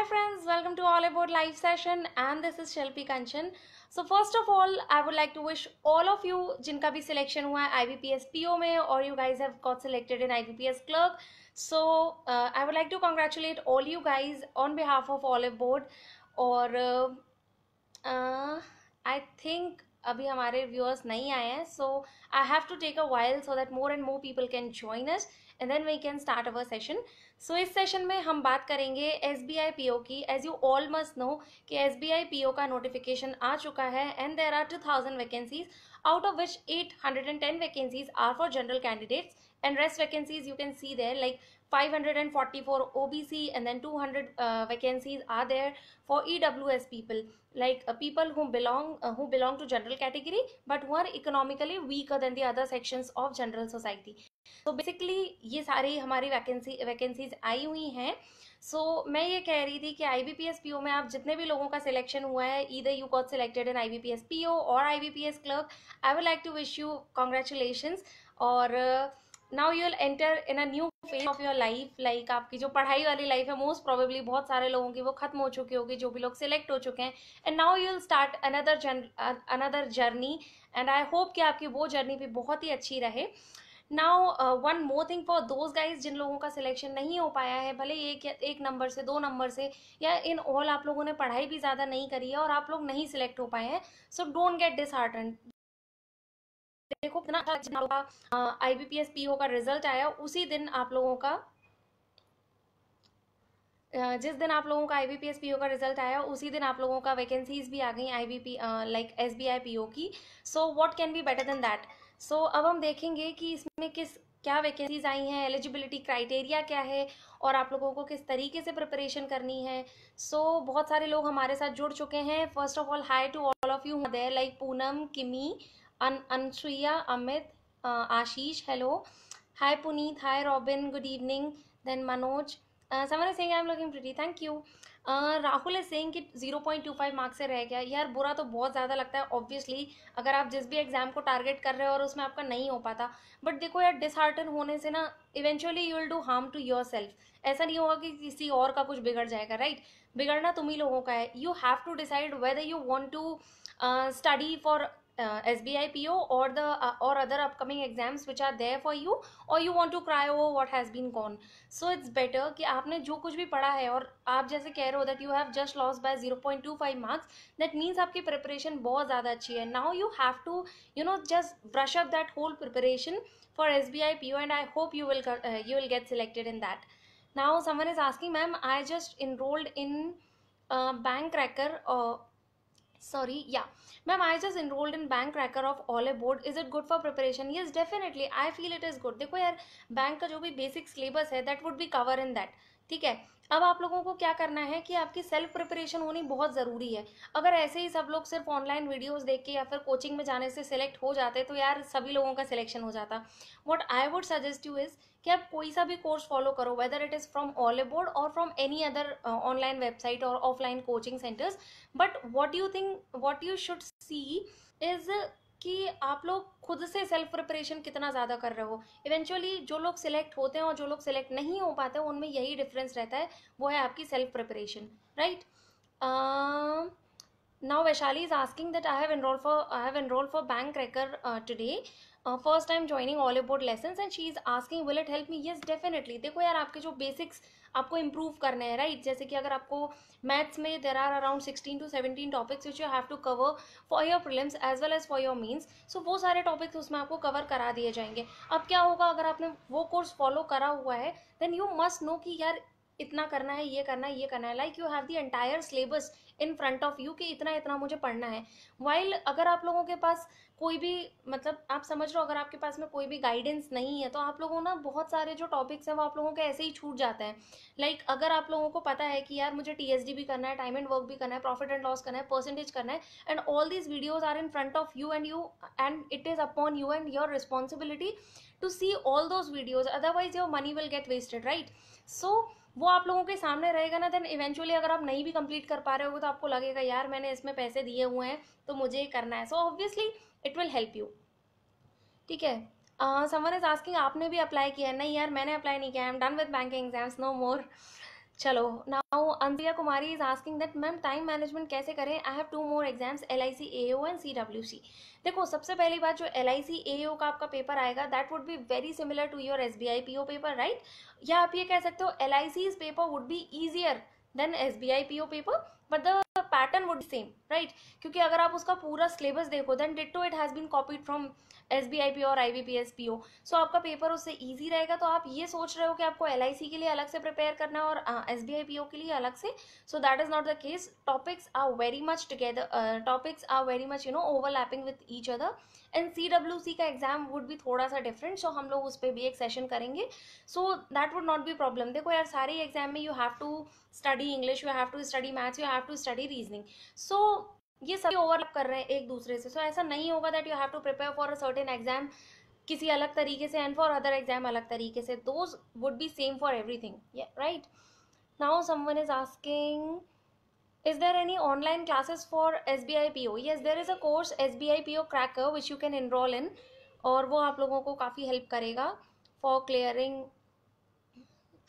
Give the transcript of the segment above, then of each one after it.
Hi friends, welcome to All About Live session and this is Shelpi Kanchan. So first of all, I would like to wish all of you जिनका भी selection हुआ है IBPS PO में और you guys have got selected in IBPS clerk. So I would like to congratulate all you guys on behalf of All Aboard. और I think अभी हमारे viewers नहीं आए हैं, so I have to take a while so that more and more people can join us and then we can start our session. So इस session में हम बात करेंगे SBI PO की. As you all must know कि SBI PO का notification आ चुका है and there are 2000 vacancies, out of which 810 vacancies are for general candidates and rest vacancies you can see there, like 544 OBC and then 200 vacancies are there for EWS people, like people who belong to general category but who are economically weaker than the other sections of general society. तो basically ये सारी हमारी vacancies आई हुई हैं. सो मैं ये कह रही थी कि IBPS PO में आप जितने भी लोगों का सिलेक्शन हुआ है, either you got selected in IBPS PO और IBPS clerk, I would like to wish you congratulations. और now you will enter in a new phase of your life. Like आपकी जो पढ़ाई वाली लाइफ है मोस्ट प्रोबेबली बहुत सारे लोगों की वो खत्म हो चुकी होगी, जो भी लोग सिलेक्ट हो चुके हैं. And now you will start another journey and I hope कि आपकी वो जर्नी भी बहुत ही अच्छी रहे. Now one more thing for those guys जिन लोगों का सिलेक्शन नहीं हो पाया है, भले एक नंबर से 2 नंबर से या इन ऑल आप लोगों ने पढ़ाई भी ज़्यादा नहीं करी है और आप लोग नहीं सिलेक्ट हो पाए हैं, सो डोंट गेट डिसहार्टन्ड. देखो कितना IBPS PO का रिजल्ट आया उसी दिन आप लोगों का जिस दिन आप लोगों का IBPS PO का रिजल्ट आया उसी दिन आप लोगों का वैकेंसीज भी आ गई IBP लाइक SBI PO की. So what can be better than that. So अब हम देखेंगे कि इसमें क्या वैकेंसीज आई हैं, एलिजिबिलिटी क्राइटेरिया क्या है और आप लोगों को किस तरीके से प्रिपरेशन करनी है. सो बहुत सारे लोग हमारे साथ जुड़ चुके हैं. First of all hi to all of you there, like Poonam, Kimi, Anusuya, Amit, Ashish, hello, hi Puneet, hi Robin, good evening. Then Manoj, someone is saying I'm looking pretty, thank you. Rahul is saying कि 0.25 मार्क्स से रह गया. यार बुरा तो बहुत ज़्यादा लगता है ऑब्वियसली, अगर आप जिस भी एग्जाम को टारगेट कर रहे हो और उसमें आपका नहीं हो पाता. बट देखो यार, डिसहार्टन होने से ना eventually you will do harm to yourself. ऐसा नहीं होगा कि किसी और का कुछ बिगड़ जाएगा, राइट? बिगड़ना तुम ही लोगों का है. You have to decide whether you want to study for SBI PO or other upcoming exams which are there for you, or you want to cry over what has been gone. So it's better कि आपने जो कुछ भी पढ़ा है और आप जैसे कह रहे हो that you have just lost by 0.25 marks, that means आपकी preparation बहुत ज़्यादा अच्छी है. Now you have to just brush up that whole preparation for SBI PO and I hope you will get selected in that. Now someone is asking, ma'am, I just enrolled in Bank Cracker. Sorry, yeah, ma'am, I just enrolled in Bank Cracker of All Aboard. Is it good for preparation? Yes, definitely. I feel it is good. देखो यार, bank का जो भी basic syllabus है that would be cover in that. ठीक है. अब आप लोगों को क्या करना है कि आपकी सेल्फ प्रिपरेशन होनी बहुत ज़रूरी है. अगर ऐसे ही सब लोग सिर्फ ऑनलाइन वीडियोस देख के या फिर कोचिंग में जाने से सिलेक्ट हो जाते तो यार सभी लोगों का सिलेक्शन हो जाता. What I would suggest you is कि आप कोई सा भी कोर्स फॉलो करो, whether it is from Oliveboard और from any other online website और offline coaching centres. But what you should see is कि आप लोग खुद से सेल्फ प्रिपरेशन कितना ज़्यादा कर रहे हो. इवेंचुअली जो लोग सिलेक्ट होते हैं और जो लोग सिलेक्ट नहीं हो पाते उनमें यही डिफरेंस रहता है, वो है आपकी self preparation, right? Now Vaishali is asking that I have enrolled for Bank Cracker today. First time joining All Aboard lessons and she is asking will it help me? Yes, definitely. देखो यार, आपके जो basics आपको improve करने हैं, right? जैसे कि अगर आपको मैथ्स में there are around 16 to 17 topics which you have to cover for your prelims as well as for your mains. So वो सारे टॉपिक्स उसमें आपको कवर करा दिए जाएंगे. अब क्या होगा, अगर आपने वो कोर्स फॉलो करा हुआ है देन यू मस्ट नो कि यार इतना करना है, ये करना है, ये करना है. Like you have the entire syllabus in front of you कि इतना इतना मुझे पढ़ना है. वाइल अगर आप लोगों के पास कोई भी, मतलब आप समझ रहे हो, अगर आपके पास में कोई भी गाइडेंस नहीं है तो आप लोगों ना बहुत सारे जो टॉपिक्स हैं वो आप लोगों के ऐसे ही छूट जाते हैं. लाइक अगर आप लोगों को पता है कि यार मुझे TSD भी करना है, टाइम एंड वर्क भी करना है, प्रॉफिट एंड लॉस करना है, परसेंटेज करना है, and all these videos are in front of you and it is upon you and your responsibility to see all those videos, otherwise your money will get wasted, right? So वो आप लोगों के सामने रहेगा ना, then eventually अगर आप नहीं भी कंप्लीट कर पा रहे हो तो आपको लगेगा यार मैंने इसमें पैसे दिए हुए हैं तो मुझे ये करना है. So obviously it will help you. ठीक है. समवन इज आस्किंग आपने भी अप्लाई किया है? नहीं यार, मैंने अप्लाई नहीं किया. I am done with banking exams, no more. चलो, now Ambiya Kumari is asking that ma'am time management कैसे करें, I have 2 more exams LIC AO and CWC। देखो, सबसे पहली बात, जो LIC AO का आपका पेपर आएगा that would be very similar to your SBI PO paper, right? या आप ये कह सकते हो LIC's paper would be easier than SBI PO paper, but the pattern would same, right? क्योंकि अगर आप उसका पूरा सिलेबस देखो then ditto it has been copied from SBI PO और IBPS PO। सो आपका पेपर उससे ईजी रहेगा। तो आप ये सोच रहे हो कि आपको LIC के लिए अलग से प्रिपेयर करना है और SBI PO के लिए अलग से, so that is not the case. Topics are very much together, topics are very much overlapping with each other. And CWC का एग्जाम वुड भी थोड़ा सा डिफरेंट, सो हम लोग उस पर भी एक सेशन करेंगे, so that would not be problem. देखो यार, सारे एग्जाम में you have to study English, you have to study maths, you have to study reasoning, so ये सभी ओवरलैप कर रहे हैं एक दूसरे से। सो ऐसा नहीं होगा that you have to prepare for a certain exam किसी अलग तरीके से एंड फॉर अदर एग्जाम अलग तरीके से। Those would be same for everything, right? Now someone is asking, is there any online classes for SBI PO? Yes, there is a course SBI PO Cracker which you can enroll in, और वो आप लोगों को काफ़ी help करेगा for clearing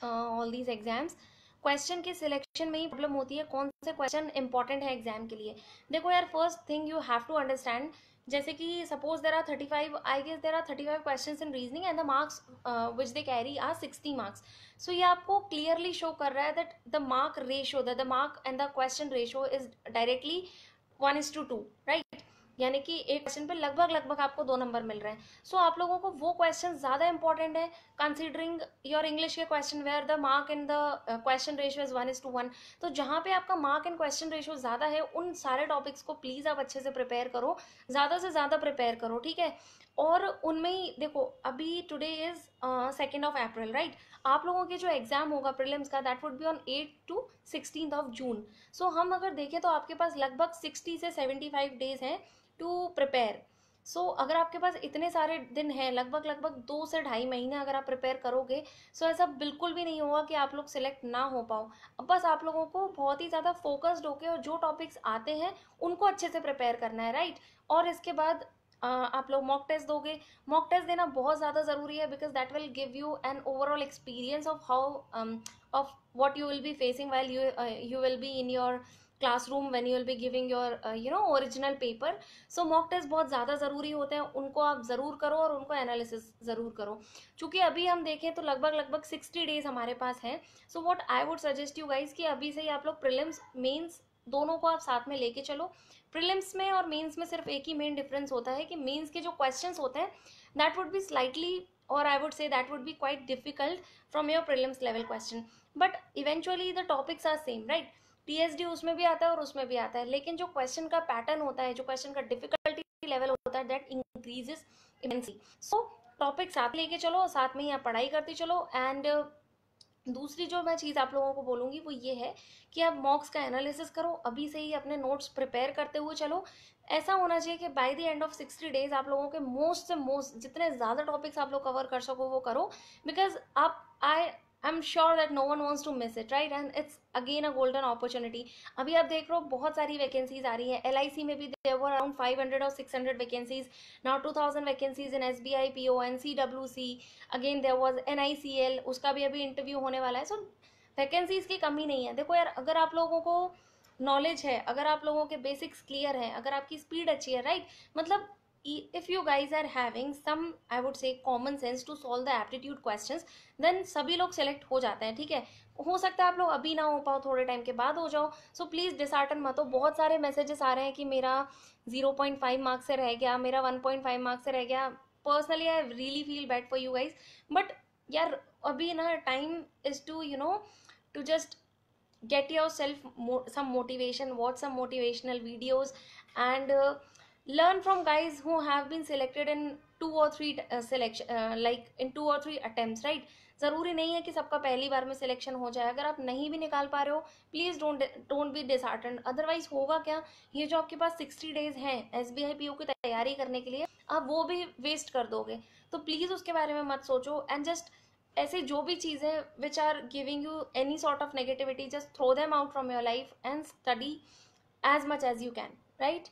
all these exams. Question के selection में ही problem होती है, कौन से क्वेश्चन इंपॉर्टेंट है एग्जाम के लिए। देखो यार, first thing you have to understand, जैसे कि suppose there are 35, I guess there are 35 questions in reasoning and the marks which they carry are 60 marks. So ये आपको क्लियरली शो कर रहा है that the mark ratio, the mark and the question ratio is directly 1:2, राइट? यानी कि एक question पे लगभग आपको 2 नंबर मिल रहे हैं। सो आप लोगों को वो क्वेश्चन ज़्यादा इंपॉर्टेंट है कंसिडरिंग योर इंग्लिश के question where the mark and the question ratio is 1:1। तो जहाँ पे आपका मार्क एंड क्वेश्चन रेशियो ज़्यादा है, उन सारे टॉपिक्स को प्लीज़ आप अच्छे से प्रिपेयर करो, ज़्यादा से ज़्यादा प्रिपेयर करो, ठीक है? और उनमें ही देखो, अभी टुडे इज 2 अप्रैल, राइट? आप लोगों के जो एग्जाम होगा प्रीलिम्स का that would be on 8 to 16 जून। सो हम अगर देखें तो आपके पास लगभग 60 से 75 डेज हैं टू प्रिपेयर। सो अगर आपके पास इतने सारे दिन हैं, लगभग 2 से 2.5 महीने अगर आप प्रिपेयर करोगे, सो ऐसा बिल्कुल भी नहीं होगा कि आप लोग सिलेक्ट ना हो पाओ। अब बस आप लोगों को बहुत ही ज़्यादा फोकस्ड होकर और जो टॉपिक्स आते हैं उनको अच्छे से प्रिपेयर करना है, राइट? और इसके बाद आप लोग मॉक टेस्ट दोगे। मॉक टेस्ट देना बहुत ज़्यादा ज़रूरी है because that will give you an overall experience of how of what you will be facing while you will be in your classroom when you will be giving your original paper। so mock test बहुत ज़्यादा ज़रूरी होते हैं, उनको आप ज़रूर करो और उनको एनालिसिस ज़रूर करो। चूँकि अभी हम देखें तो लगभग 60 डेज हमारे पास हैं। सो what I would suggest you guys कि अभी से ही आप लोग प्रीलिम्स मेंस दोनों को आप साथ में लेके चलो। प्रीलिम्स में और मेंस में सिर्फ एक ही मेन डिफरेंस होता है कि मेंस के जो क्वेश्चंस होते हैं दैट वुड बी स्लाइटली, और I would say that would be quite difficult from your prelims level question, but eventually the topics are same, right? TSD उसमें भी आता है और उसमें भी आता है, लेकिन जो क्वेश्चन का पैटर्न होता है, जो क्वेश्चन का डिफिकल्टी लेवल होता है that increases immensely. So topic साथ लेके चलो और साथ में ही आप पढ़ाई करते चलो। एंड दूसरी जो मैं चीज़ आप लोगों को बोलूँगी वो ये है कि आप मॉक्स का एनालिसिस करो, अभी से ही अपने नोट्स प्रिपेयर करते हुए चलो। ऐसा होना चाहिए कि by the end of 60 days आप लोगों के मोस्ट से मोस्ट जितने ज़्यादा टॉपिक्स आप लोग कवर कर सको वो करो, बिकॉज आप I am sure that no one wants to miss it, right? And it's again a golden opportunity. अभी आप देख रहे हो बहुत सारी वैकेंसीज आ रही हैं, LIC में भी देयर वर अराउंड 500 और 600 vacancies, now 2000 vacancies in SBI PO and CWC, again there was NICL, उसका भी अभी इंटरव्यू होने वाला है। सो वैकेंसीज की कमी नहीं है। देखो यार, अगर आप लोगों को नॉलेज है, अगर आप लोगों के बेसिक्स क्लियर है, अगर आपकी स्पीड अच्छी है, राइट? मतलब if you guys are having some I would say common sense to solve the aptitude questions, then सभी लोग सेलेक्ट हो जाते हैं, ठीक है? हो सकता है आप लोग अभी ना हो पाओ, थोड़े टाइम के बाद हो जाओ। सो प्लीज़ डिसहार्टन मत हो। बहुत सारे मैसेजेस आ रहे हैं कि मेरा 0.5 मार्क्स से रह गया, मेरा 1.5 मार्क्स से रह गया। Personally I really feel bad for you guys, but यार अभी ना time is to to just get yourself some motivation, watch some motivational videos, and learn from guys who have been selected in 2 or 3 selection, like in 2 or 3 attempts, right? ज़रूरी नहीं है कि सबका पहली बार में सिलेक्शन हो जाए। अगर आप नहीं भी निकाल पा रहे हो, please don't be dishearten. Otherwise होगा क्या, ये जो आपके पास 60 डेज हैं SBI PO की तैयारी करने के लिए, आप वो भी वेस्ट कर दोगे। तो प्लीज़ उसके बारे में मत सोचो, एंड जस्ट ऐसे जो भी चीज़ें which are giving you any sort of negativity, just throw them out from your life and study as much as you can, right?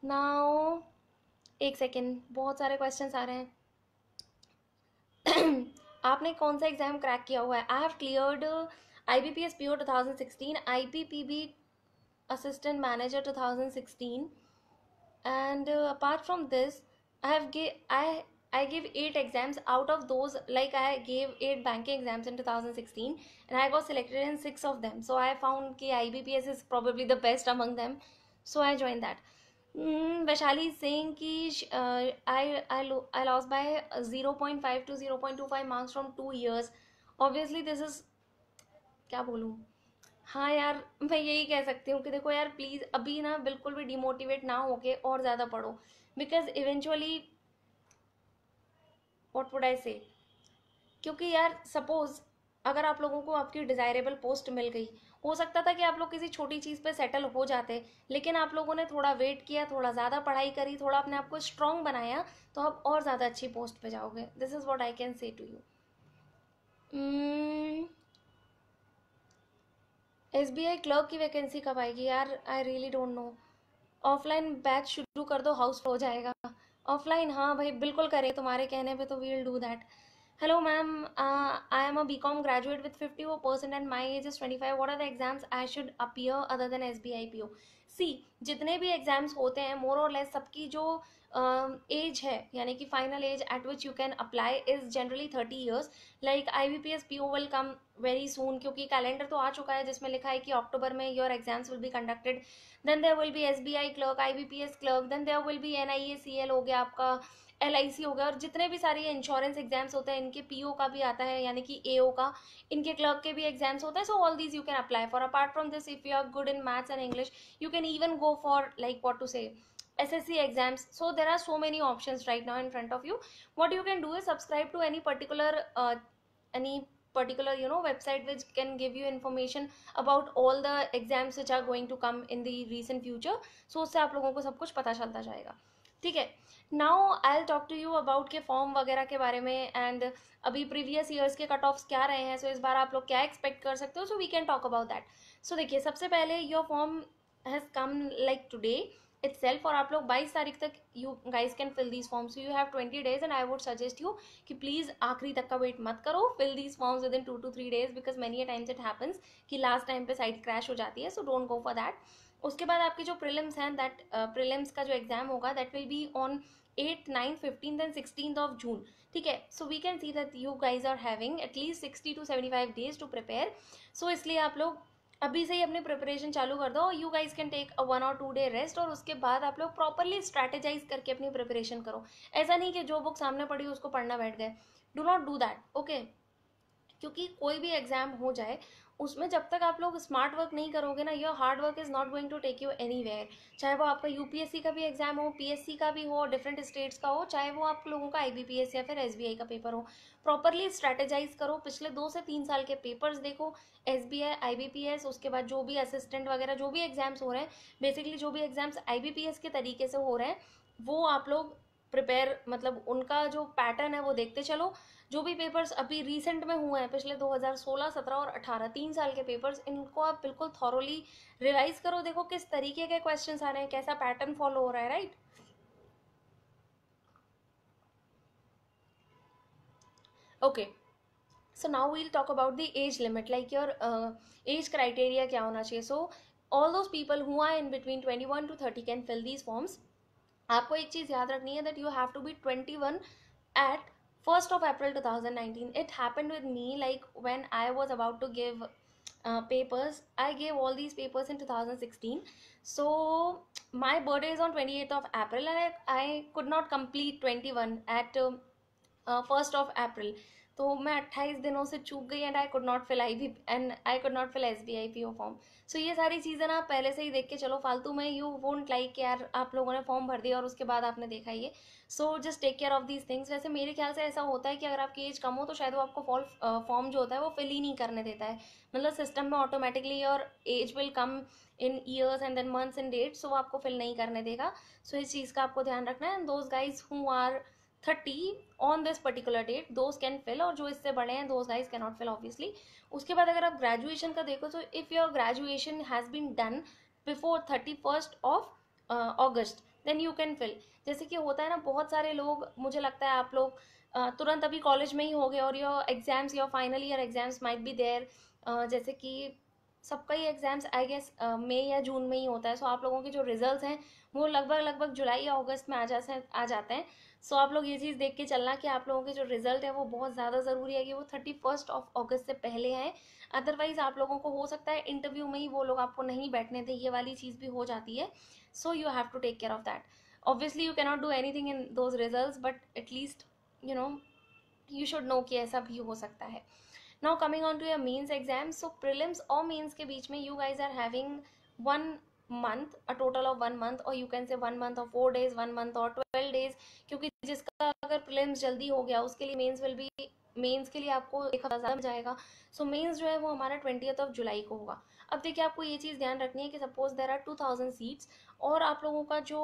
Now एक सेकेंड, बहुत सारे क्वेश्चंस आ रहे हैं। आपने कौन सा एग्जाम क्रैक किया हुआ है? I have cleared IBPS PO 2016, IPPB assistant manager 2016, and apart from this, I give 8 exams. Out of those, like I gave 8 banking exams in 2016, and I got selected in 6 of them. So I found कि IBPS is probably the best among them, so I joined that. Vaishali is saying कि I lost by 0.5 to 0.25 marks from 2 years. Obviously this is, क्या बोलूँ, हाँ यार, मैं यही कह सकती हूँ कि देखो यार, प्लीज़ अभी ना बिल्कुल भी डिमोटिवेट ना होके और ज़्यादा पढ़ो, because eventually what would I से, क्योंकि यार सपोज अगर आप लोगों को आपकी डिज़ायरेबल पोस्ट मिल गई, हो सकता था कि आप लोग किसी छोटी चीज़ पे सेटल हो जाते, लेकिन आप लोगों ने थोड़ा वेट किया, थोड़ा ज़्यादा पढ़ाई करी, थोड़ा अपने आप को स्ट्रांग बनाया, तो आप और ज़्यादा अच्छी पोस्ट पे जाओगे. This is what I can say to you. SBI clerk की वैकेंसी कब आएगी यार? I really don't know. Offline batch शुरू कर दो, हाउस हो जाएगा. ऑफलाइन, हाँ भाई बिल्कुल करें, तुम्हारे कहने पे तो we'll do that. Hello ma'am, I am a BCom graduate with 54% and my age is 25. What are the exams I should appear other than SBI PO? See, जितने भी एग्जाम्स होते हैं मोर और लेस सबकी जो एज है, यानी कि final age at which you can apply is generally 30 years. Like IBPS PO will come very soon, क्योंकि कैलेंडर तो आ चुका है जिसमें लिखा है कि अक्टूबर में your exams will be conducted. Then there will be SBI clerk, IBPS clerk, then there will be NIACL हो गया आपका, LIC हो गया, और जितने भी सारे इंश्योरेंस एग्जाम्स होते हैं इनके PO का भी आता है, यानी कि AO का, इनके क्लर्क के भी एग्जाम्स होते हैं. So all these you can apply for. Apart from this, if you are good in maths and English, you can even go for, like, what to say, SSC exams. So there are so many options right now in front of you. What you can do is subscribe to any particular website which can give you information about all the exams which are going to come in the recent future. So उससे आप लोगों को सब कुछ पता चलता जाएगा. ठीक है. Now I will talk to you about के फॉर्म वगैरह के बारे में, एंड अभी प्रीवियस ईयर्स के कट ऑफ्स क्या रहे हैं, सो इस बार आप लोग क्या एक्सपेक्ट कर सकते हो. So we can talk about that. So देखिए, सबसे पहले your form has come like today itself, और आप लोग 22 तारीख तक you guys can fill these forms. You have 20 days and I would suggest you कि प्लीज़ आखिरी तक का वेट मत करो. Fill these forms within 2 to 3 days, because many times it happens कि लास्ट टाइम पे साइट क्रैश हो जाती है. So don't go for that. उसके बाद आपकी जो प्रिलिम्स हैं, दैट प्रिलिम्स का जो एग्जाम होगा that will be on 8th, 9th, 15th एंड 16th of June. ठीक है. So we can see that you guys are having at least 60 to 75 days to prepare. So इसलिए आप लोग अभी से ही अपनी प्रिपरेशन चालू कर दो. You guys can take a 1 or 2 day rest, और उसके बाद आप लोग प्रॉपरली स्ट्रैटेजाइज करके अपनी प्रिपरेशन करो. ऐसा नहीं कि जो बुक सामने पड़ी उसको पढ़ना बैठ गए. Do not do that, okay. क्योंकि कोई भी एग्जाम हो जाए, उसमें जब तक आप लोग स्मार्ट वर्क नहीं करोगे ना, your hard work is not going to take you anywhere. चाहे वो आपका UPSC का भी एग्जाम हो, PSC का भी हो, डिफरेंट स्टेट्स का हो, चाहे वो आप लोगों का IBPS या फिर SBI का पेपर हो, प्रॉपरली स्ट्रैटेजाइज करो. पिछले 2 से 3 साल के पेपर्स देखो, SBI, IBPS, उसके बाद जो भी असिस्टेंट वगैरह जो भी एग्जाम्स हो रहे हैं, बेसिकली जो भी एग्जाम्स IBPS के तरीके से हो रहे हैं, वो आप लोग प्रिपेयर, मतलब उनका जो पैटर्न है वो देखते चलो. जो भी पेपर्स अभी रिसेंट में हुए हैं, पिछले 2016, 17 और 18, 3 साल के पेपर्स, इनको आप बिल्कुल थॉरोली रिवाइज करो. देखो किस तरीके के क्वेश्चंस आ रहे हैं, कैसा पैटर्न फॉलो हो रहा है, right. Okay. So now we'll talk about the age limit, like your age criteria क्या होना चाहिए. So all those people who are in between 21 to 30 can fill these forms. आपको एक चीज़ याद रखनी है, that you have to be 21 at 1st of April 2019. It happened with me, like when I was about to give papers. I gave all these papers in 2016. So my birthday is on 28th of April, and I could not complete 21 at 1st of April. तो मैं 28 दिनों से चूक गई, and I could not fill SBI PO form. So ये सारी चीज़ें ना आप पहले से ही देख के चलो. फालतू में यू वोंट लाइक यार आप लोगों ने फॉर्म भर दिया और उसके बाद आपने देखा ये. So just take care of these things. वैसे मेरे ख्याल से ऐसा होता है कि अगर आपकी एज कम हो तो शायद वो आपको फॉर्म जो होता है वो फिल ही नहीं करने देता है. मतलब सिस्टम में automatically your age will come in years and then months and dates, so वो आपको फिल नहीं करने देगा. सो इस चीज़ का आपको ध्यान रखना है. And those guys who are 30 on this particular date, those can fill, और जो इससे बड़े हैं those guys can not fill obviously. उसके बाद अगर आप ग्रेजुएशन का देखो, तो if your graduation has been done before 31st of August, then you can fill. जैसे कि होता है ना, बहुत सारे लोग, मुझे लगता है आप लोग तुरंत अभी कॉलेज में ही हो गए, और your exams, your final year exams might be there जैसे कि सबका ही एग्जाम्स आई गेस मई या जून में ही होता है, सो आप लोगों के जो रिजल्ट्स हैं वो लगभग लगभग जुलाई या अगस्त में आ जाते हैं। सो आप लोग ये चीज़ देख के चलना कि आप लोगों के जो रिजल्ट है वो बहुत ज़्यादा ज़रूरी है कि वो 31 से पहले आए। अदरवाइज आप लोगों को हो सकता है इंटरव्यू में ही वो लोग आपको नहीं बैठने दें, ये वाली चीज़ भी हो जाती है। So you have to take care of that. Obviously you cannot do anything in those result, but at least you know you should know कि ऐसा भी हो सकता है। Now coming on to your mains exam, so prelims और mains के बीच में you guys are having 1 month, a total of 1 month, or you can say 1 month or 4 days, 1 month or 12 days, क्योंकि जिसका अगर प्रीलिम्स जल्दी हो गया उसके लिए मेंस विल बी, मेंस के लिए आपको एक हफ्ता ज़्यादा जाएगा। सो मेंस जो है वो हमारा 20th जुलाई को होगा। अब देखिए आपको ये चीज़ ध्यान रखनी है कि सपोज देर आर 2000 सीट्स और आप लोगों का जो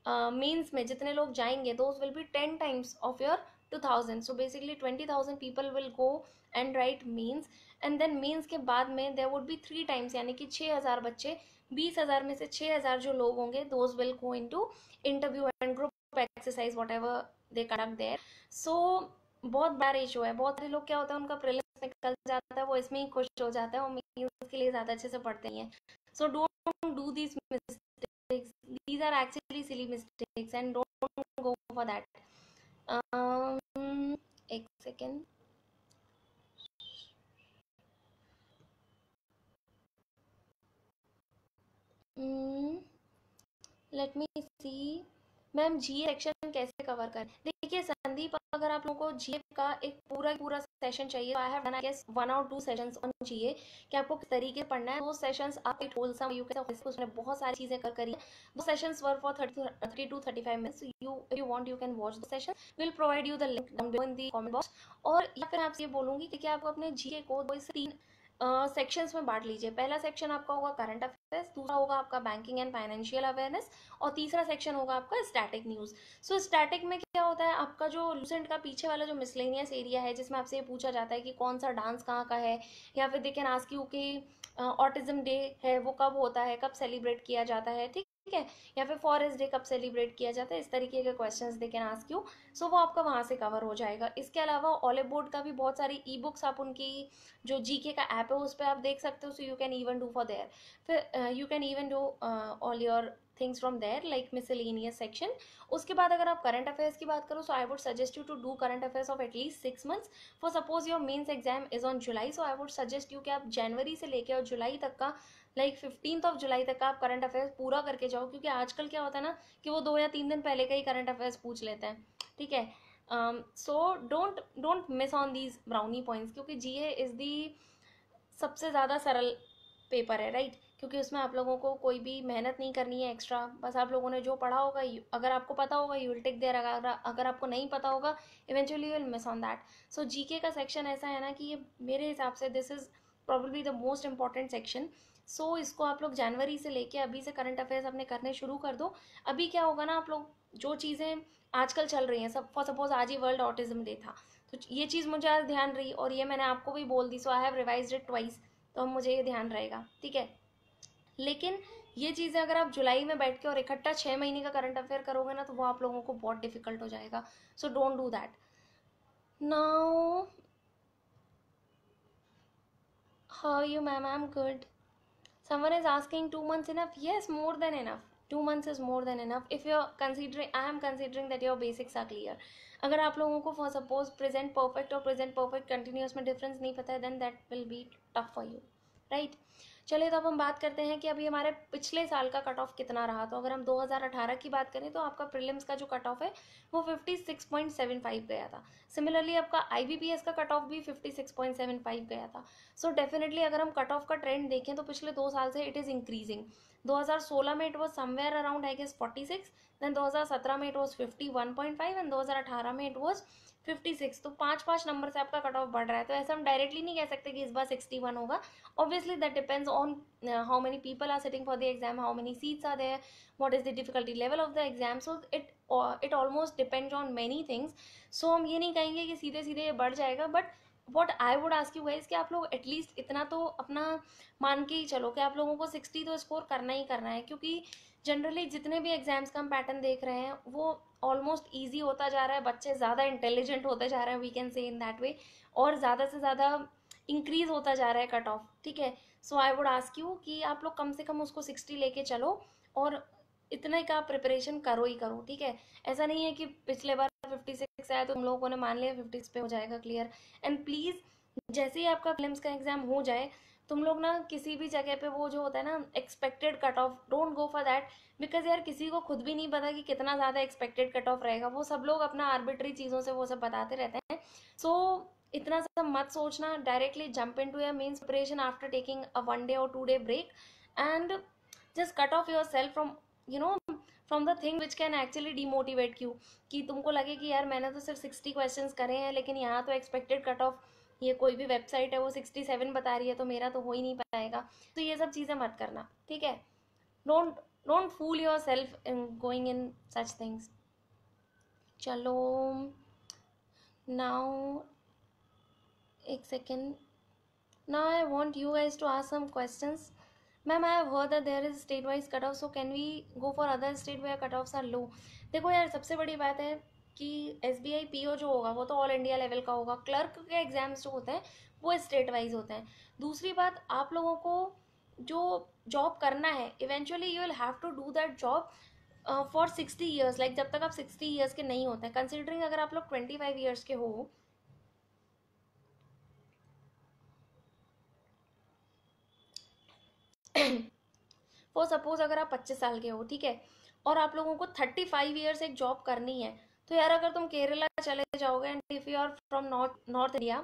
मेंस में जितने लोग जाएंगे those will be 10 times of your 2000, so basically 20,000 people will go and write mains, and then mains के बाद में देयर वुड बी 3 times, यानी कि 6,000 बच्चे, 20,000 में से 6,000 जो लोग होंगे those will go into interview and group exercise whatever they conduct there. So बहुत बड़ा रेशो है। बहुत सारे लोग क्या होता है उनका प्रीलिम्स निकल जाता है, वो इसमें ही खुश हो जाता है और मेंस के लिए ज़्यादा अच्छे से पढ़ते नहीं है। So don't do this mistakes, these are actually silly mistakes and don't go for that. एक सेकेंड, लेट मी सी। मैम जीए सेक्शन कैसे कवर करें? देखिए संदीप, अगर आप लोगों को जीए का एक पूरा सेशन चाहिए, I have done I guess 1 or 2 sessions on GA कि आपको किस तरीके से पढ़ना है। वो सेशंस आप इट होलसम यू कैन, उसमें बहुत सारी चीजें करी है। दो sessions were for 30 to 35 minutes. You want you can watch the session, will provide you the link down in the comment box. और या फिर आपसे ये बोलूंगी कि आप अपने जीए को 2 से 3 सेक्शंस में बांट लीजिए। पहला सेक्शन आपका होगा करंट अफेयर्स, दूसरा होगा आपका बैंकिंग एंड फाइनेंशियल अवेयरनेस, और तीसरा सेक्शन होगा आपका स्टैटिक न्यूज। सो स्टैटिक में क्या होता है, आपका जो लूसेंट का पीछे वाला जो मिसलेनियस एरिया है जिसमें आपसे ये पूछा जाता है कि कौन सा डांस कहाँ का है, या फिर दे कैन आस्क यू कि ऑटिज्म डे है वो कब होता है, कब सेलिब्रेट किया जाता है, ठीक है, या फिर फॉरेस्ट डे कब सेलिब्रेट किया जाता है, इस तरीके के questions they can ask you. So वो आपका वहाँ से कवर हो जाएगा। इसके अलावा ऑलिव बोर्ड का भी बहुत सारी ई बुक्स आप उनकी जो जीके का ऐप है उस पर आप देख सकते हो। So you can even do for there, फिर you can even do all your things from there like miscellaneous section. उसके बाद अगर आप करंट अफेयर्स की बात करो, so I would suggest you to do current affairs of at least 6 months। For suppose your mains exam is on July, so I would suggest you कि आप जनवरी से लेकर और जुलाई तक का, लाइक 15th जुलाई तक का आप करंट अफेयर्स पूरा करके जाओ। क्योंकि आजकल क्या होता है ना कि वो 2 या 3 दिन पहले का ही करंट अफेयर्स पूछ लेते हैं, ठीक है। So don't miss on these brownie points, क्योंकि जीए इज दी सबसे ज़्यादा सरल पेपर है, राइट। क्योंकि उसमें आप लोगों को कोई भी मेहनत नहीं करनी है एक्स्ट्रा, बस आप लोगों ने जो पढ़ा होगा, अगर आपको पता होगा यू विल टेक देयर, अगर आपको नहीं पता होगा eventually you will miss on that. So GK का सेक्शन ऐसा है ना कि ये मेरे हिसाब से this is probably the most important section. So इसको आप लोग जनवरी से लेके अभी से करंट अफेयर्स अपने करने शुरू कर दो। अभी क्या होगा ना, आप लोग जो चीज़ें आजकल चल रही हैं, सब फॉर सपोज आज ही वर्ल्ड ऑटिज्म डे था, तो ये चीज़ मुझे आज ध्यान रही और ये मैंने आपको भी बोल दी, so I have revised it twice, तो अब मुझे ये ध्यान रहेगा, ठीक है। लेकिन ये चीज़ें अगर आप जुलाई में बैठ के और इकट्ठा 6 महीने का करंट अफेयर करोगे ना, तो वो आप लोगों को बहुत डिफिकल्ट हो जाएगा। So don't do that. Now how you ma'am? I am good. Someone is asking 2 months enough? Yes, more than enough. 2 months is more than enough. If you're considering, I am considering that your basics are clear. अगर आप लोगों को for suppose present perfect और present perfect continuous में difference नहीं पता है, then that will be tough for you, right. चलिए तो अब हम बात करते हैं कि अभी हमारे पिछले साल का कट ऑफ कितना रहा। तो अगर हम 2018 की बात करें तो आपका प्रीलिम्स का जो कट ऑफ है वो 56.75 गया था। सिमिलरली आपका IBPS का कट ऑफ भी 56.75 गया था। सो डेफिनेटली अगर हम कट ऑफ का ट्रेंड देखें तो पिछले 2 साल से इट इज़ इंक्रीजिंग। 2016 में it was somewhere around I guess 46, then 2017 में इट वॉज 51.5 एंड 2018 में इट वॉज 56। तो 5 नंबर से आपका कट ऑफ बढ़ रहा है। तो ऐसा हम डायरेक्टली नहीं कह सकते कि इस बार 61 होगा। Obviously that depends on how many people are sitting for the exam, how many seats are there, what is the difficulty level of the exam. So it almost depends on many things. So हम ये नहीं कहेंगे कि सीधे सीधे ये बढ़ जाएगा, but what I would ask you guys कि आप लोग एटलीस्ट इतना तो अपना मान के ही चलो कि आप लोगों को 60 तो स्कोर करना ही करना है। क्योंकि जनरली जितने भी एग्जाम्स का हम पैटर्न देख रहे हैं वो ऑलमोस्ट ईजी होता जा रहा है, बच्चे ज़्यादा इंटेलिजेंट होते जा रहे हैं, we can say in that way, और ज़्यादा से ज़्यादा इंक्रीज होता जा रहा है कट ऑफ, ठीक है। सो आई वुड आस्क यू कि आप लोग कम से कम उसको 60 लेके चलो और इतने का प्रिपरेशन करो ही करो, ठीक है। ऐसा नहीं है कि पिछले बार 56 आया तो तुम लोगों ने मान लिया 56 पे हो जाएगा क्लियर। एंड प्लीज जैसे ही आपका प्रीलिम्स का एग्जाम हो जाए, तुम लोग ना किसी भी जगह पे वो जो होता है ना expected cut off, don't go for that, because यार किसी को खुद भी नहीं पता कि कितना ज़्यादा एक्सपेक्टेड कट ऑफ रहेगा। वो सब लोग अपना आर्बिट्री चीज़ों से वो सब बताते रहते हैं। सो इतना सब मत सोचना, directly jump into your mains preparation after taking a 1 day or 2 day break and just cut off yourself from you know from the thing which can actually demotivate you, कि तुमको लगे कि यार मैंने तो सिर्फ 60 questions करे हैं लेकिन यहाँ तो एक्सपेक्टेड कट ऑफ, ये कोई भी वेबसाइट है वो 67 बता रही है तो मेरा तो हो ही नहीं पाएगा। तो ये सब चीज़ें मत करना, ठीक है। Don't don't fool yourself in going in such things. चलो नाउ एक second, now I want you guys to ask some questions. Ma'am I have heard that there is state wise cut off, so can we go for other state where cut offs are low. देखो यार सबसे बड़ी बात है कि SBI PO जो होगा वो तो ऑल इंडिया लेवल का होगा, क्लर्क के एग्जाम्स जो होते हैं वो स्टेट वाइज होते हैं। दूसरी बात, आप लोगों को जो जॉब करना है eventually you will have to do that job for 60 years, like जब तक आप 60 ईयर्स के नहीं होते हैं, कंसिडरिंग अगर आप लोग 25 ईयर्स के हो, फॉर सपोज अगर आप 25 साल के हो, ठीक है, और आप लोगों को 35 ईयर्स एक जॉब करनी है, तो यार अगर तुम केरला चले जाओगे and if you are from north India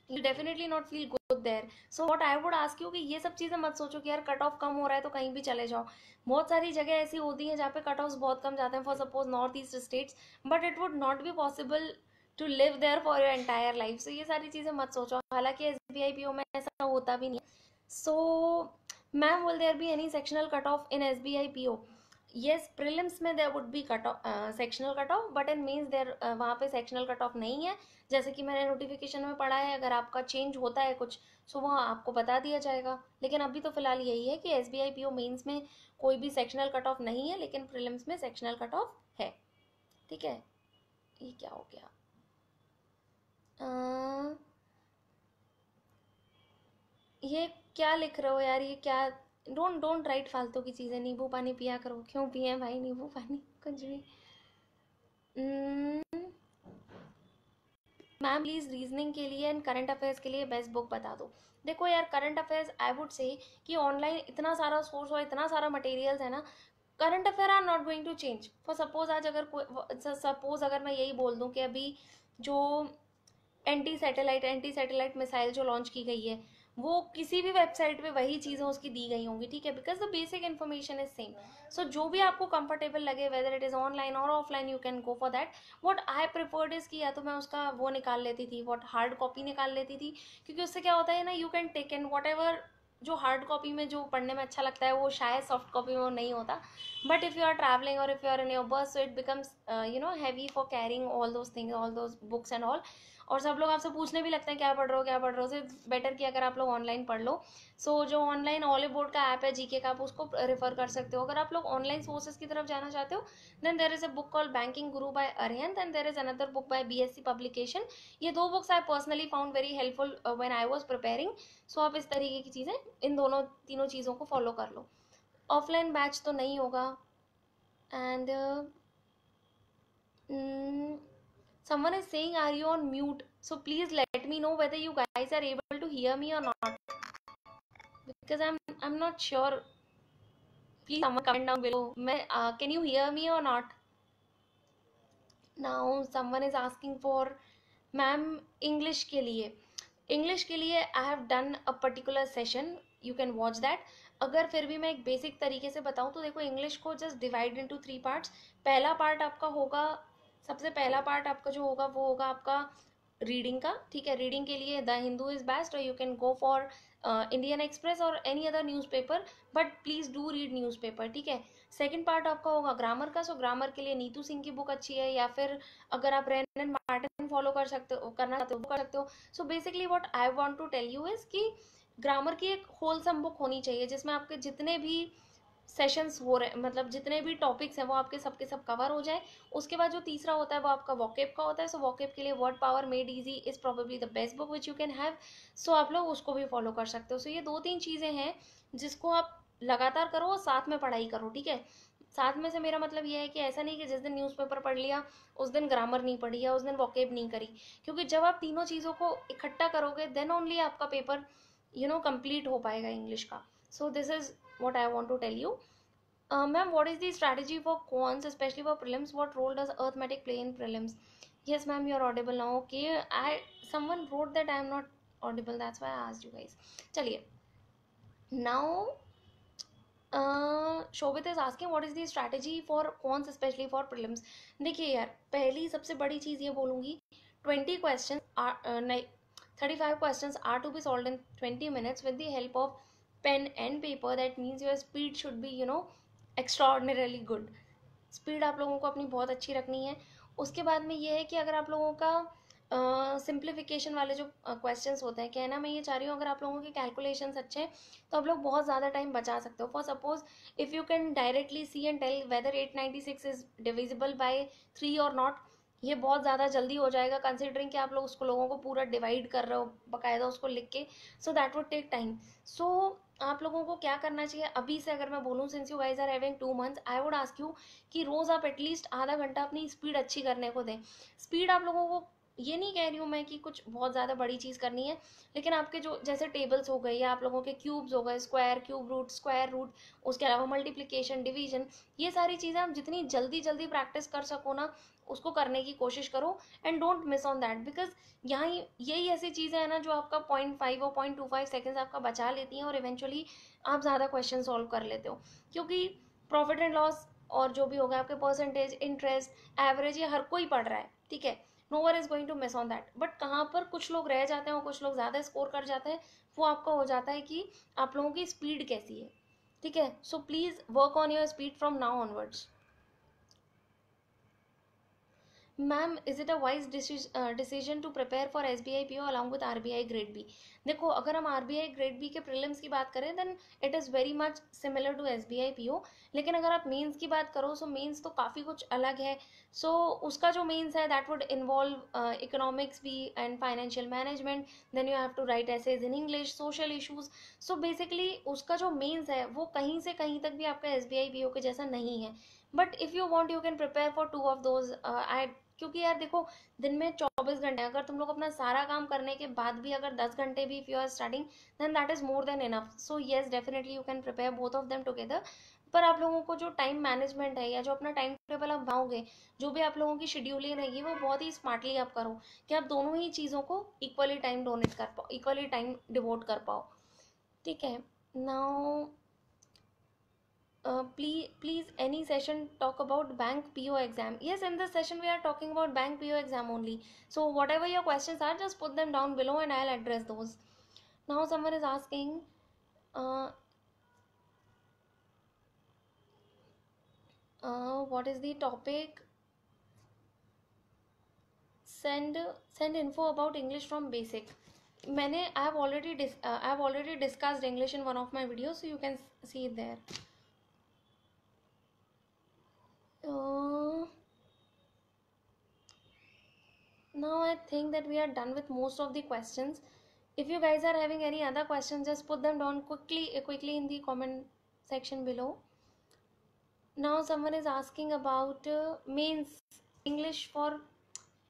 you definitely not feel good there. So what I would ask you कि ये सब चीज़ें मत सोचो कि यार कट ऑफ कम हो रहा है तो कहीं भी चले जाओ। बहुत सारी जगह ऐसी होती हैं जहाँ पे कट ऑफ बहुत कम जाते हैं, for suppose north east states, but it would not be possible to live there for your entire life. So ये सारी चीज़ें मत सोचो, हालांकि SBI PO में ऐसा होता भी नहीं है। So ma'am will there be any sectional cut off in SBI PO? yes, prelims में there would be cut off, sectional cut off, but in means there वहाँ पे sectional cut off नहीं है। जैसे कि मैंने नोटिफिकेशन में पढ़ा है, अगर आपका चेंज होता है कुछ सो वहाँ आपको बता दिया जाएगा, लेकिन अभी तो फिलहाल यही है कि SBI PO मेंस में कोई भी सेक्शनल कट ऑफ नहीं है, लेकिन प्रीलिम्स में सेक्शनल कट ऑफ है, ठीक है। ये क्या हो गया, ये क्या लिख रहे हो यार, ये क्या, डोंट राइट फालतू की चीज़ें। नींबू पानी पिया करो। क्यों पिए भाई नींबू पानी, कुछ भी। मैम प्लीज़ रीजनिंग के लिए एंड करंट अफेयर्स के लिए बेस्ट बुक बता दो। देखो यार करंट अफेयर्स आई वुड से कि ऑनलाइन इतना सारा सोर्स और इतना सारा मटेरियल्स है ना, current affair are not going to change. For suppose आज अगर कोई सपोज अगर मैं यही बोल दूं कि अभी जो एंटी सैटेलाइट मिसाइल जो लॉन्च की गई है वो किसी भी वेबसाइट पे वही चीज़ें उसकी दी गई होंगी, ठीक है, because the basic information is same. So जो भी आपको कंफर्टेबल लगे वेदर इट इज़ ऑनलाइन और offline you can go for that. What I preferred is कि या तो मैं उसका वो निकाल लेती थी, व्हाट हार्ड कॉपी निकाल लेती थी, क्योंकि उससे क्या होता है ना, you can take in whatever जो हार्ड कॉपी में जो पढ़ने में अच्छा लगता है वो शायद सॉफ्ट कॉपी में वो नहीं होता। But if you are travelling और if you are in your bus so it becomes heavy for carrying all those things, all those books and all. और सब लोग आपसे पूछने भी लगते हैं क्या पढ़ रहे हो क्या पढ़ रहे हो, सिर्फ बेटर कि अगर आप लोग ऑनलाइन पढ़ लो। सो जो ऑनलाइन ऑलिव बोर्ड का ऐप है GK का, आप उसको रेफर कर सकते हो। अगर आप लोग ऑनलाइन सोर्सेज की तरफ जाना चाहते हो then there is a book called banking guru by Arihant and there is another book by BSc publication. ये दो books I personally found very helpful when I was preparing. So आप इस तरीके की चीज़ें इन दोनों तीनों चीज़ों को फॉलो कर लो। ऑफलाइन बैच तो नहीं होगा and someone is saying are you on mute, so please let me know whether you guys are able to hear me or not, because I'm not sure. Please someone comment down below. Can you hear me or not? Now someone is asking for ma'am English के लिए I have done a particular session, you can watch that. अगर फिर भी मैं एक basic तरीके से बताऊं तो देखो इंग्लिश को जस्ट डिवाइड इनटू 3 पार्ट्स। पहला पार्ट आपका होगा, सबसे पहला पार्ट आपका जो होगा वो होगा आपका रीडिंग का, ठीक है। रीडिंग के लिए द हिंदू इज बेस्ट और you can go for Indian Express और any other newspaper, but please do read newspaper, ठीक है। सेकंड पार्ट आपका होगा ग्रामर का। सो ग्रामर के लिए नीतू सिंह की बुक अच्छी है, या फिर अगर आप रेन एंड मार्टिन फॉलो कर सकते हो, करना चाहते हो कर सकते हो। So basically what I want to tell you is कि ग्रामर की एक होलसम बुक होनी चाहिए जिसमें आपके जितने भी सेशंस हो रहे, मतलब जितने भी टॉपिक्स हैं वो आपके सबके सब कवर हो जाए। उसके बाद जो तीसरा होता है वो आपका वॉकेब का होता है। सो वॉकेब के लिए word power made easy is probably the best book which you can have. So आप लोग उसको भी फॉलो कर सकते हो। सो ये 2-3 चीज़ें हैं जिसको आप लगातार करो और साथ में पढ़ाई करो, ठीक है। साथ में से मेरा मतलब ये है कि ऐसा नहीं कि जिस दिन न्यूज़पेपर पढ़ लिया उस दिन ग्रामर नहीं पढ़ी या उस दिन वॉकेब नहीं करी, क्योंकि जब आप तीनों चीज़ों को इकट्ठा करोगे देन ओनली आपका पेपर कंप्लीट हो पाएगा इंग्लिश का। So this is what I want to tell you. Ma'am, what is the strategy for quants, especially for prelims? What role does arithmetic play in prelims? Yes, ma'am, you are audible now. Okay, someone wrote that I am not audible. That's why I asked you guys. चलिए, now Shobhit is asking what is the strategy for cons specially for prelims. देखिए यार, पहली सबसे बड़ी चीज़ ये बोलूँगी, 20 question नहीं, 35 questions are to be solved in 20 minutes with the help of pen and paper. That means your speed should be extraordinarily good. Speed आप लोगों को अपनी बहुत अच्छी रखनी है। उसके बाद में ये है कि अगर आप लोगों का सिंप्लीफिकेशन वाले जो क्वेश्चंस होते हैं, कहना मैं ये चाह रही हूँ, अगर आप लोगों के कैलकुलेशंस अच्छे हैं तो आप लोग बहुत ज़्यादा टाइम बचा सकते हो। For suppose if you can directly see and tell whether 896 is divisible by 3 और नॉट, ये बहुत ज़्यादा जल्दी हो जाएगा कंसिडरिंग कि आप लोग उसको लोगों को पूरा डिवाइड कर रहे हो बाकायदा उसको लिख के। So that would take time. So आप लोगों को क्या करना चाहिए अभी से, अगर मैं बोलूँ, since you guys are having 2 months, I would ask you कि रोज़ आप एटलीस्ट आधा घंटा अपनी स्पीड अच्छी करने को दें। स्पीड आप लोगों को, ये नहीं कह रही हूँ मैं कि कुछ बहुत ज़्यादा बड़ी चीज़ करनी है, लेकिन आपके जो जैसे टेबल्स हो गए या आप लोगों के क्यूब्स हो गए, स्क्वायर रूट, उसके अलावा मल्टीप्लिकेशन, डिवीजन, ये सारी चीज़ें आप जितनी जल्दी जल्दी प्रैक्टिस कर सको ना उसको करने की कोशिश करो। And don't miss on that, because यहाँ यही ऐसी चीज़ें हैं ना जो आपका 0.5 और 0.25 सेकेंड्स आपका बचा लेती हैं और इवेंचुअली आप ज़्यादा क्वेश्चन सॉल्व कर लेते हो। क्योंकि प्रॉफिट एंड लॉस और जो भी होगा आपके परसेंटेज, इंटरेस्ट, एवरेज, ये हर कोई पढ़ रहा है, ठीक है। No one is going to miss on that. But कहाँ पर कुछ लोग रह जाते हैं और कुछ लोग ज़्यादा स्कोर कर जाते हैं, वो आपका हो जाता है कि आप लोगों की स्पीड कैसी है, ठीक है। So please work on your speed from now onwards. Ma'am, is it a wise decision to prepare for SBI PO along with RBI grade B? देखो, अगर हम RBI ग्रेड बी के प्रीलिम्स की बात करें then it is very much similar to SBI PO। लेकिन अगर आप मेंस की बात करो, सो मेंस तो काफ़ी कुछ अलग है। सो उसका जो मेंस है दैट वुड इन्वॉल्व इकोनॉमिक्स भी and financial management. Then you have to write essays in English, social issues. So basically उसका जो मेंस है वो कहीं से कहीं तक भी आपका SBI PO के जैसा नहीं है। But if you want you can prepare for 2 of those. क्योंकि यार देखो, दिन में 24 घंटे, अगर तुम लोग अपना सारा काम करने के बाद भी अगर 10 घंटे भी if you are studying then that is more than enough. So yes, definitely you can prepare both of them together. पर आप लोगों को जो टाइम मैनेजमेंट है या जो अपना टाइम टेबल आप बनाओगे, जो भी आप लोगों की शेड्यूलिंग रहेगी, वो बहुत ही स्मार्टली आप करो कि आप दोनों ही चीज़ों को इक्वली टाइम डोनेट कर पाओ, इक्वली टाइम डिवोट कर पाओ, ठीक है। Now please any session talk about bank PO exam? Yes, in this session we are talking about bank PO exam only. So whatever your questions are, just put them down below and I'll address those. Now someone is asking, uh, what is the topic? Send info about English from basic. I have already discussed English in one of my videos, so you can see it there. Now I think that we are done with most of the questions. If you guys are having any other questions, just put them down quickly in the comment section below. Now someone is asking about mains English for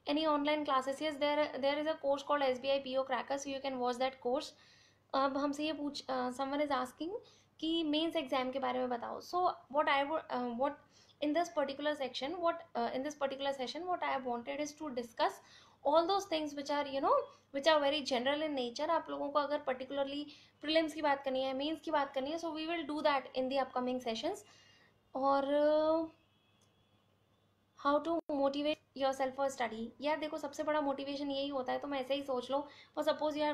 any online classes. Yes, there is a course called SBI PO Cracker, so you can watch that course. अब हमसे ये someone is asking कि mains exam के बारे में बताओ. So what in this particular section, in this particular session, what I wanted is to discuss all those things which are which are very general in nature. आप लोगों को अगर particularly prelims की बात करनी है, मेंस की बात करनी है, so we will do that in the upcoming sessions. और how to motivate yourself for study. यार देखो, सबसे बड़ा मोटिवेशन यही होता है, तुम ऐसे ही सोच लो. और suppose you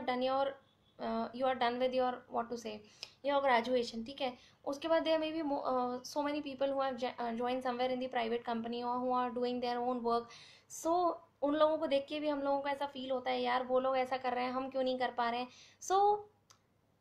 are done with your what to say your graduation, ठीक है. उसके बाद there may be so many people who have join somewhere in the private company और who are doing their own work. So उन लोगों को देख के भी हम लोगों को ऐसा फील होता है, यार वो लोग ऐसा कर रहे हैं, हम क्यों नहीं कर पा रहे हैं. सो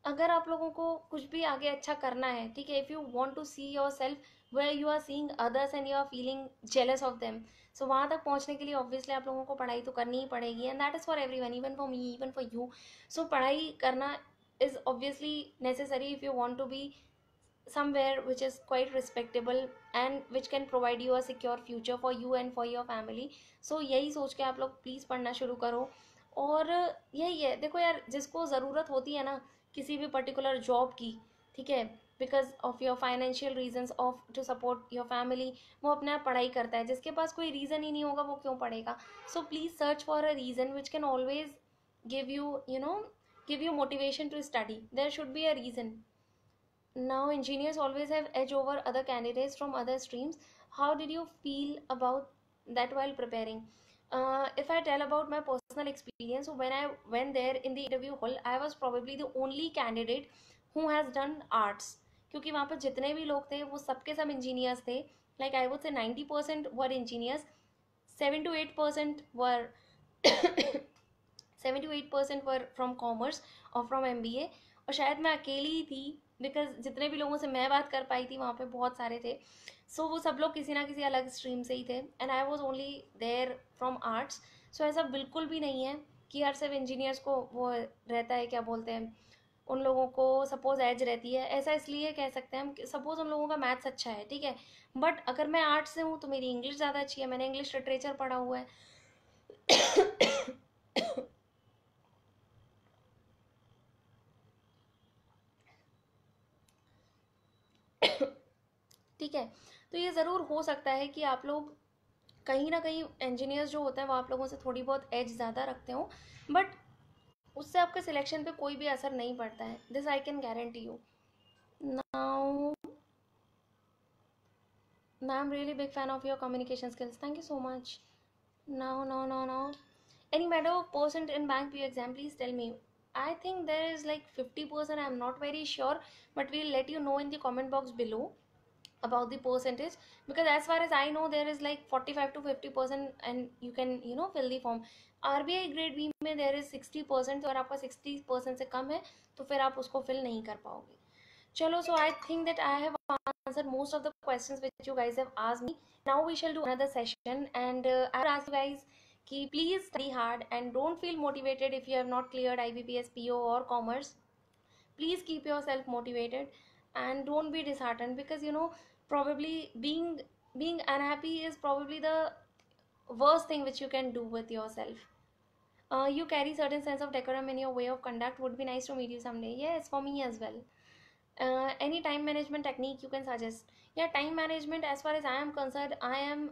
अगर आप लोगों को कुछ भी आगे अच्छा करना है, ठीक है, if you want to see yourself where you are seeing others and you are feeling jealous of them, so वहाँ तक पहुँचने के लिए ऑब्वियसली आप लोगों को पढ़ाई तो करनी ही पड़ेगी, and that is for everyone, even for me, even for you. So पढ़ाई करना is obviously necessary if you want to be somewhere which is quite respectable and which can provide you a secure future for you and for your family. So यही सोच के आप लोग please पढ़ना शुरू करो. और यही है, देखो यार, जिसको ज़रूरत होती है ना किसी भी पर्टिकुलर जॉब की, ठीक है, because of your financial reasons of to support your family, वो अपने आप पढ़ाई करता है. जिसके पास कोई रीज़न ही नहीं होगा वो क्यों पढ़ेगा. So please search for a reason which can always give you, you know, give you motivation to study. There should be a reason. Now engineers always have edge over other candidates from other streams. How did you feel about that while preparing? If I tell about my personal experience, so when I went there in the interview hall, I was probably the only candidate who has done arts. क्योंकि वहाँ पर जितने भी लोग थे वो सबके सब इंजीनियर्स थे. Like I would say 90% were engineers, 7 to 8% were 7 to 8% were from commerce or from MBA. और शायद मैं अकेली ही थी, बिकॉज जितने भी लोगों से मैं बात कर पाई थी वहाँ पे बहुत सारे थे. सो वो सब लोग किसी ना किसी अलग स्ट्रीम से ही थे, and I was only there from arts. So ऐसा बिल्कुल भी नहीं है कि हर सिर्फ इंजीनियर्स को वो रहता है, क्या बोलते हैं, उन लोगों को सपोज एज रहती है. ऐसा इसलिए कह सकते हैं हम, सपोज उन लोगों का मैथ्स अच्छा है, ठीक है, बट अगर मैं आर्ट्स से हूँ तो मेरी इंग्लिश ज़्यादा अच्छी है, मैंने इंग्लिश लिटरेचर पढ़ा हुआ है. ठीक है, तो ये ज़रूर हो सकता है कि आप लोग कहीं ना कहीं इंजीनियर्स जो होते हैं वो आप लोगों से थोड़ी बहुत एज ज़्यादा रखते हो, बट उससे आपके सिलेक्शन पे कोई भी असर नहीं पड़ता है. This I can guarantee you. Now ma'am really big fan of your communication skills. Thank you so much. Now. Any matter of percent in bank PO exam, please tell me. I think there is like 50%. I'm not very sure, but we'll let you know in the comment box below about the percentage, because as far as I know there is like 45 to 50%, and you can, you know, fill the form. RBI grade B में there is 60%, तो अगर आपका 60% से कम है तो फिर आप उसको fill नहीं कर पाओगे. चलो, so I think that I have answered most of the questions which you guys have asked me. Now we shall do another session, and I will ask you guys कि please study hard and don't feel motivated if you have not cleared IBPS, PO or commerce. Please keep yourself motivated and don't be disheartened, because you know, probably being unhappy is probably the worst thing which you can do with yourself. You carry certain sense of decorum in your way of conduct. Would be nice to meet you someday. Yes, for me as well. Any time management technique you can suggest? Yeah, time management, as far as I am concerned, I am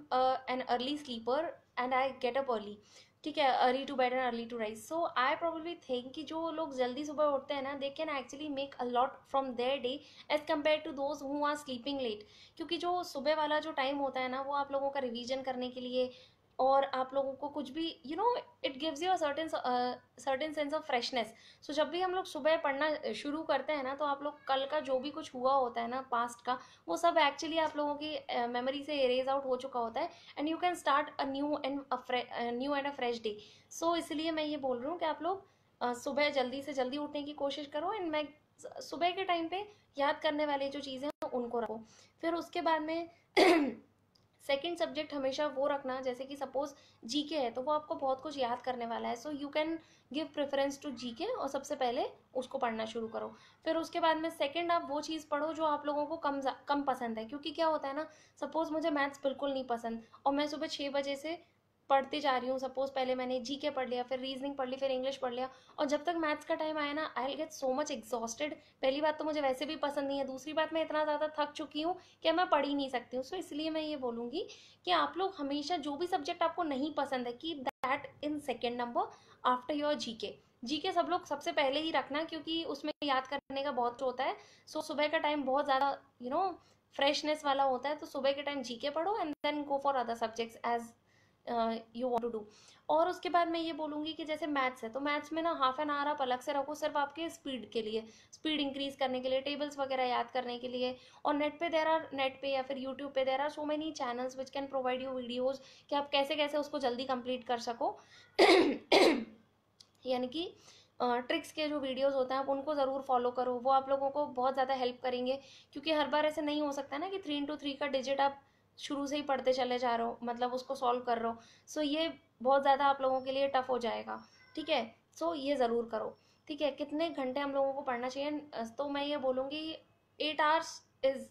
an early sleeper and I get up early. ठीक है, early to bed and early to rise. So I probably think कि जो लोग जल्दी सुबह उठते हैं ना, they can actually make a lot from their day as compare to those who are sleeping late. क्योंकि जो सुबह वाला जो टाइम होता है ना, वो आप लोगों का रिवीजन करने के लिए, और आप लोगों को कुछ भी, you know, it gives you a certain sense of freshness. So जब भी हम लोग सुबह पढ़ना शुरू करते हैं ना, तो आप लोग कल का जो भी कुछ हुआ होता है ना पास्ट का, वो सब एक्चुअली आप लोगों की मेमोरी से इरेज आउट हो चुका होता है, and you can start a new and a fresh day. So इसलिए मैं ये बोल रही हूँ कि आप लोग सुबह जल्दी से जल्दी उठने की कोशिश करो, एंड मैं सुबह के टाइम पे याद करने वाली जो चीज़ें हैं उनको रखो. फिर उसके बाद में सेकेंड सब्जेक्ट हमेशा वो रखना, जैसे कि सपोज जीके है तो वो आपको बहुत कुछ याद करने वाला है, so you can give preference to GK और सबसे पहले उसको पढ़ना शुरू करो. फिर उसके बाद में सेकंड आप वो चीज़ पढ़ो जो आप लोगों को कम पसंद है. क्योंकि क्या होता है ना, सपोज मुझे मैथ्स बिल्कुल नहीं पसंद और मैं सुबह 6 बजे से पढ़ती जा रही हूँ. सपोज पहले मैंने जीके पढ़ लिया, फिर रीजनिंग पढ़ ली, फिर इंग्लिश पढ़ लिया, और जब तक मैथ्स का टाइम आया ना, I will get so much exhausted. पहली बात तो मुझे वैसे भी पसंद नहीं है, दूसरी बात मैं इतना ज़्यादा थक चुकी हूँ कि मैं पढ़ ही नहीं सकती हूँ. सो इसलिए मैं ये बोलूँगी कि आप लोग हमेशा जो भी सब्जेक्ट आपको नहीं पसंद है, keep that in second number after your GK. GK सब लोग सबसे पहले ही रखना, क्योंकि उसमें याद करने का बहुत होता है. सो सुबह का टाइम बहुत ज़्यादा, यू नो, फ्रेशनेस वाला होता है, तो सुबह के टाइम जीके पढ़ो and then go for other subjects as you want to do. और उसके बाद मैं ये बोलूँगी कि जैसे मैथ्स है, तो मैथ्स में ना हाफ एन आवर आप अलग से रखो सिर्फ आपके स्पीड के लिए, स्पीड इंक्रीज करने के लिए, टेबल्स वगैरह याद करने के लिए. और नेट पे या फिर यूट्यूब पे there are so many channels which can provide you videos कि आप कैसे कैसे उसको जल्दी कंप्लीट कर सको. यानी कि ट्रिक्स के जो वीडियोस होते हैं आप उनको ज़रूर फॉलो करो, वो आप लोगों को बहुत ज़्यादा हेल्प करेंगे। क्योंकि हर बार ऐसे नहीं हो सकता ना कि 3 into 3 का डिजिट आप शुरू से ही पढ़ते चले जा रहे हो, मतलब उसको सॉल्व कर रहे हो। सो ये बहुत ज़्यादा आप लोगों के लिए टफ हो जाएगा। ठीक है, सो ये ज़रूर करो। ठीक है, कितने घंटे हम लोगों को पढ़ना चाहिए, तो मैं ये बोलूँगी 8 hours इज़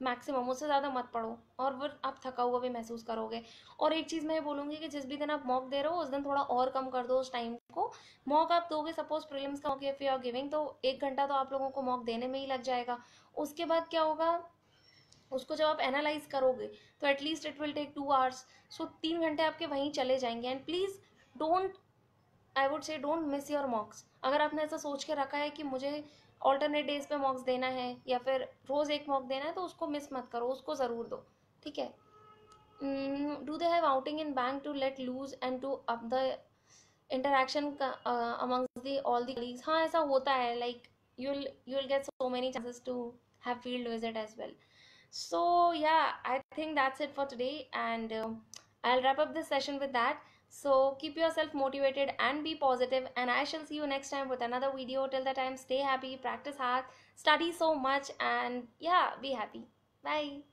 मैक्सिमम, उससे ज़्यादा मत पढ़ो, और फिर आप थका हुआ भी महसूस करोगे। और एक चीज़ मैं ये बोलूँगी कि जिस भी दिन आप मॉक दे रहे हो उस दिन थोड़ा और कम कर दो उस टाइम को। मॉक आप दोगे, सपोज प्रीलिम्स का mock if you are giving, तो 1 घंटा तो आप लोगों को मॉक देने में ही लग जाएगा। उसके बाद क्या होगा, उसको जब आप एनालाइज करोगे तो at least it will take 2 hours। सो 3 घंटे आपके वहीं चले जाएंगे। And please don't, I would say don't miss your mocks. अगर आपने ऐसा सोच के रखा है कि मुझे ऑल्टरनेट डेज पे मॉक्स देना है या फिर रोज़ एक मॉक देना है, तो उसको मिस मत करो, उसको ज़रूर दो। ठीक है। Do they have outing in bank to let loose and to up the interaction amongst the all the colleagues? हाँ, ऐसा होता है, like you'll get so many chances to have field visit as well. So yeah, I think that's it for today, and I'll wrap up this session with that. So keep yourself motivated and be positive, and I shall see you next time with another video. Till that time, stay happy, practice hard, study so much, and yeah, be happy. Bye.